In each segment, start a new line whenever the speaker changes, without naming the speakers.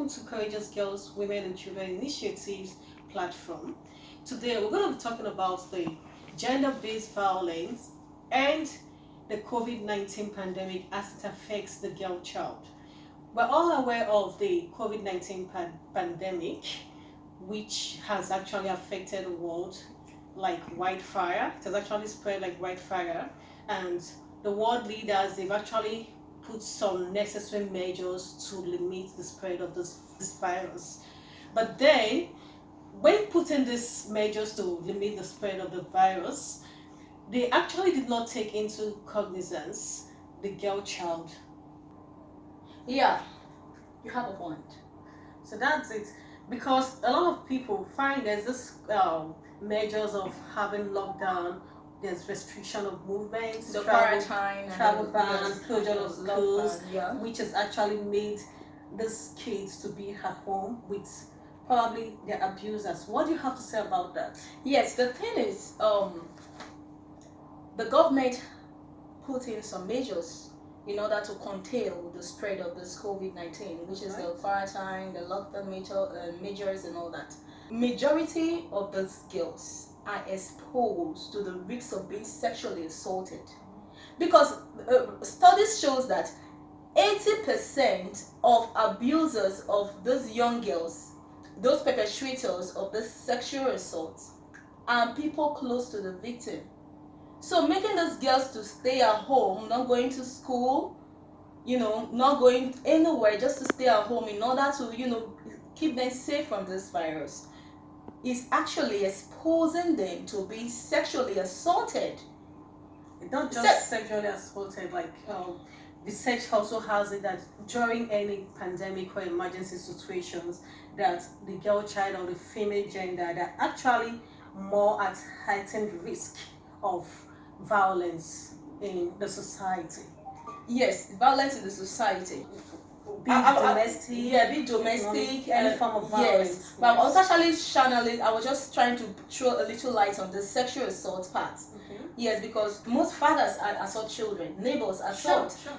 welcome to Courageous Girls, Women and Children Initiatives platform. Today we're going to be talking about the gender-based violence and the COVID-19 pandemic as it affects the girl child. We're all aware of the COVID-19 pandemic, which has actually affected the world like wildfire. It has actually spread like wildfire, and the world leaders, they've actually put some necessary measures to limit the spread of this virus. But then, when putting these measures to limit the spread of the virus, they actually did not take into cognizance the girl child.
Yeah, you have a point.
So that's it. Because a lot of people find there's this measures of having lockdown, there's restriction of movements,
The quarantine,
travel
and
ban,
yes,
closure of
lockdown,
schools,
yeah.
which has actually made these kids to be at home with probably their abusers. What do you have to say about that?
Yes, the thing is, the government put in some measures in order to curtail the spread of this COVID-19, which is the quarantine, the lockdown measures and all that. Majority of these girls are exposed to the risks of being sexually assaulted, because studies shows that 80% of abusers of these young girls, those perpetrators of this sexual assault, are people close to the victim. So making those girls to stay at home, not going to school, not going anywhere, just to stay at home in order to, keep them safe from this virus, is actually exposing them to be sexually assaulted.
Not just sexually assaulted, like research also has it that during any pandemic or emergency situations, that the girl child or the female gender, they're actually more at heightened risk of violence in the society.
Yes, violence in the society.
Be domestic,
be domestic,
any form of violence.
Yes, but I was actually channeling. I was just trying to throw a little light on the sexual assault part.
Okay.
Yes, because most fathers assault children, neighbors assault.
Sure.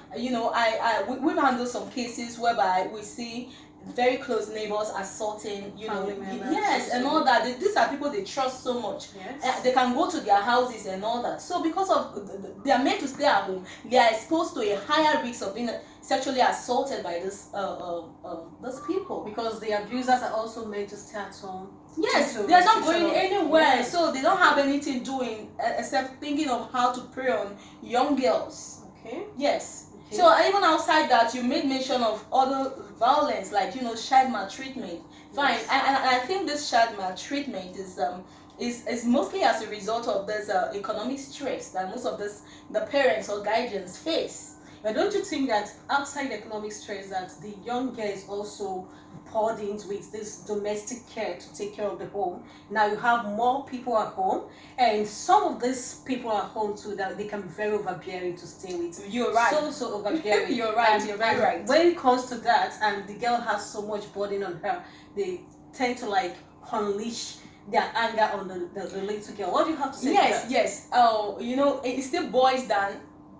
We've handled some cases whereby we see very close neighbors assaulting,
Family members,
yes, and all that. These are people they trust so much.
Yes.
They can go to their houses and all that. So because of they are made to stay at home, they are exposed to a higher risk of being sexually assaulted by those people.
Because the abusers are also made to stay at home.
Yes, they are not going anywhere, so they don't have anything doing except thinking of how to prey on young girls.
Okay.
Yes. So even outside that, you made mention of other violence, like child maltreatment. Fine,
Yes.
and I think this child maltreatment is mostly as a result of this economic stress that most of the parents or guardians face.
But don't you think that outside economic stress, that the young girl is also burdened with this domestic care to take care of the home? Now you have more people at home, and some of these people at home too, that they can be very overbearing to stay with.
You're right.
So overbearing.
You're right.
And
You're very right.
When it comes to that, and the girl has so much burden on her, they tend to like unleash their anger on the little girl. What do you have to say to that?
Yes. It still boils down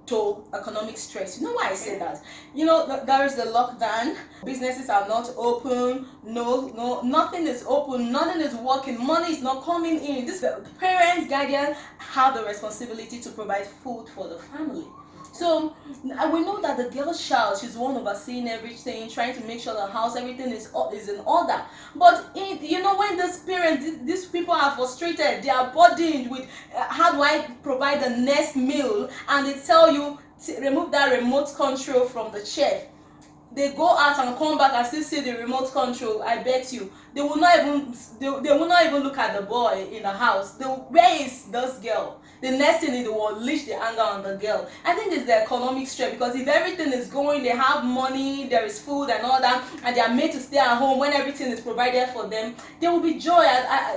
to economic stress. You know why I say that? There is the lockdown. Businesses are not open. No, nothing is open. Nothing is working. Money is not coming in. The parents, guardians have the responsibility to provide food for the family. So we know that the girl child, she's one overseeing everything, trying to make sure the house, everything is in order. But when these parents, these people are frustrated, they are burdened with how do I provide the next meal, and they tell you to remove that remote control from the chef. They go out and come back and still see the remote control. I bet you they will not even look at the boy in the house. Where is this girl? The next thing is they will unleash the anger on the girl. I think it's the economic stress, because if everything is going, they have money, there is food and all that, and they are made to stay at home. When everything is provided for them, there will be joy.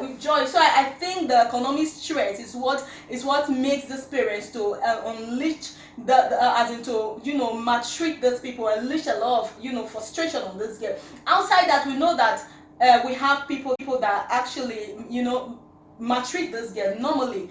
With joy. So I think the economic stress is what makes these parents to unleash as into maltreat these people, unleash a lot of frustration on this girl. Outside that, we know that we have people that actually maltreat this girl. Normally,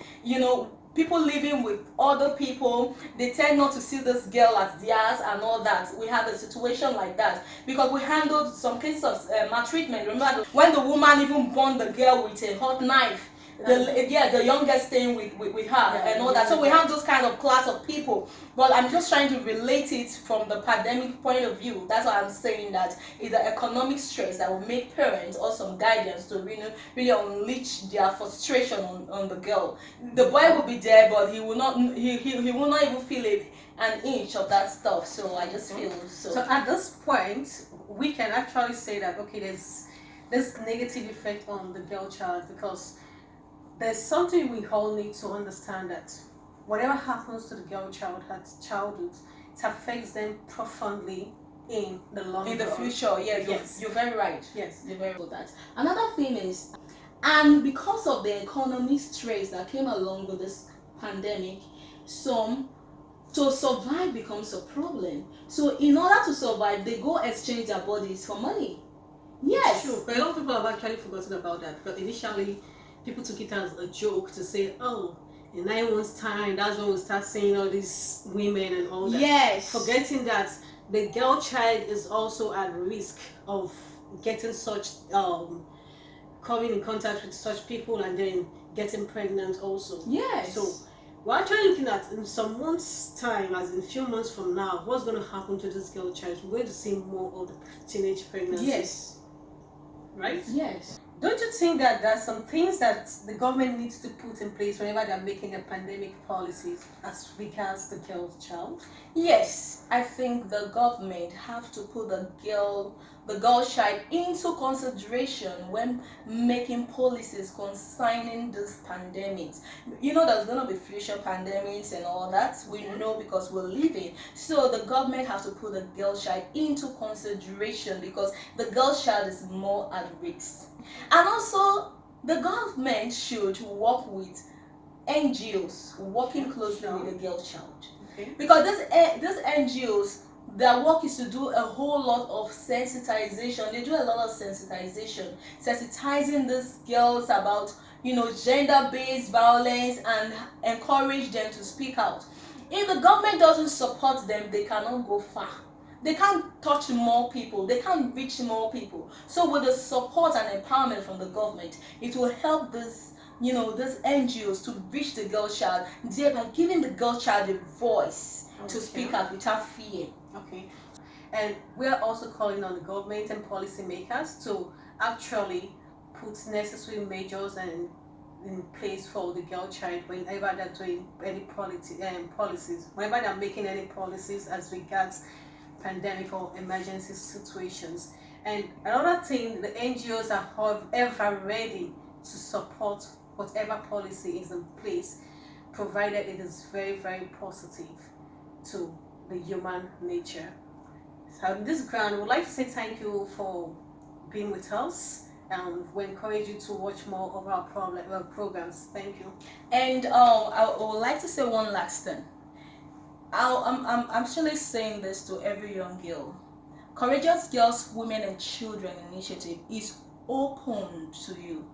people living with other people, they tend not to see this girl as theirs and all that. We had a situation like that because we handled some cases of maltreatment. Remember when the woman even burned the girl with a hot knife, the youngest staying with her and all that. So we have those kind of class of people. But I'm just trying to relate it from the pandemic point of view. That's why I'm saying that it's the economic stress that will make parents or some guardians to really unleash their frustration on the girl. The boy will be there, but he will not even feel an inch of that stuff. So I just feel so.
So at this point, we can actually say that okay, there's this negative effect on the girl child because there's something we all need to understand that whatever happens to the girl child at childhood, it affects them profoundly in the long run.
In the future, yes. You're very right.
Yes.
You're very good at that. Another thing is, and because of the economic stress that came along with this pandemic, some to survive becomes a problem. So in order to survive, they go exchange their bodies for money. Yes.
True. But a lot of people have actually forgotten about that because initially people took it as a joke to say, oh, in 9 months' time, that's when we'll start seeing all these women and all that.
Yes.
Forgetting that the girl child is also at risk of getting such, coming in contact with such people and then getting pregnant also.
Yes.
So we're actually looking at in some months' time, as in a few months from now, what's going to happen to this girl child. We're going to see more of the teenage pregnancies.
Yes.
Right?
Yes.
Don't you think that there are some things that the government needs to put in place whenever they're making a pandemic policies as regards the girl child?
Yes, I think the government have to put the girl child into consideration when making policies concerning this pandemics. You know there's gonna be future pandemics and all that. We know because we're living. So the government has to put the girl child into consideration because the girl child is more at risk. And also the government should work with NGOs working closely with the girl child.
Okay.
Because these NGOs, their work is to do a whole lot of sensitization. They do a lot of sensitization, sensitizing these girls about gender-based violence and encourage them to speak out. If the government doesn't support them, they cannot go far. They can't touch more people. They can't reach more people. So with the support and empowerment from the government, it will help these NGOs to reach the girl child, thereby giving the girl child a voice to speak out without fear.
Okay. And we are also calling on the government and policymakers to actually put necessary measures in place for the girl child whenever they're doing any policies, whenever they're making any policies as regards pandemic or emergency situations. And another thing, the NGOs are ever ready to support whatever policy is in place, provided it is very, very positive to the human nature. So on this ground, I would like to say thank you for being with us, and we encourage you to watch more of our programs. Thank you.
And I would like to say one last thing. I'm actually saying this to every young girl. Courageous Girls, Women and Children Initiative is open to you.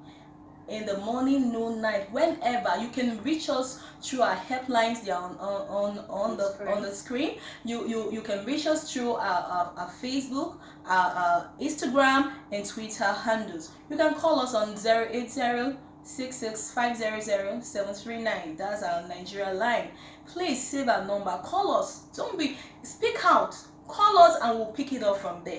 In the morning, noon, night, whenever. You can reach us through our helplines. They are on the screen. You can reach us through our Facebook, our Instagram and Twitter handles. You can call us on 080-66-500-739. That's our Nigeria line. Please save our number. Call us. Speak out. Call us and we'll pick it up from there.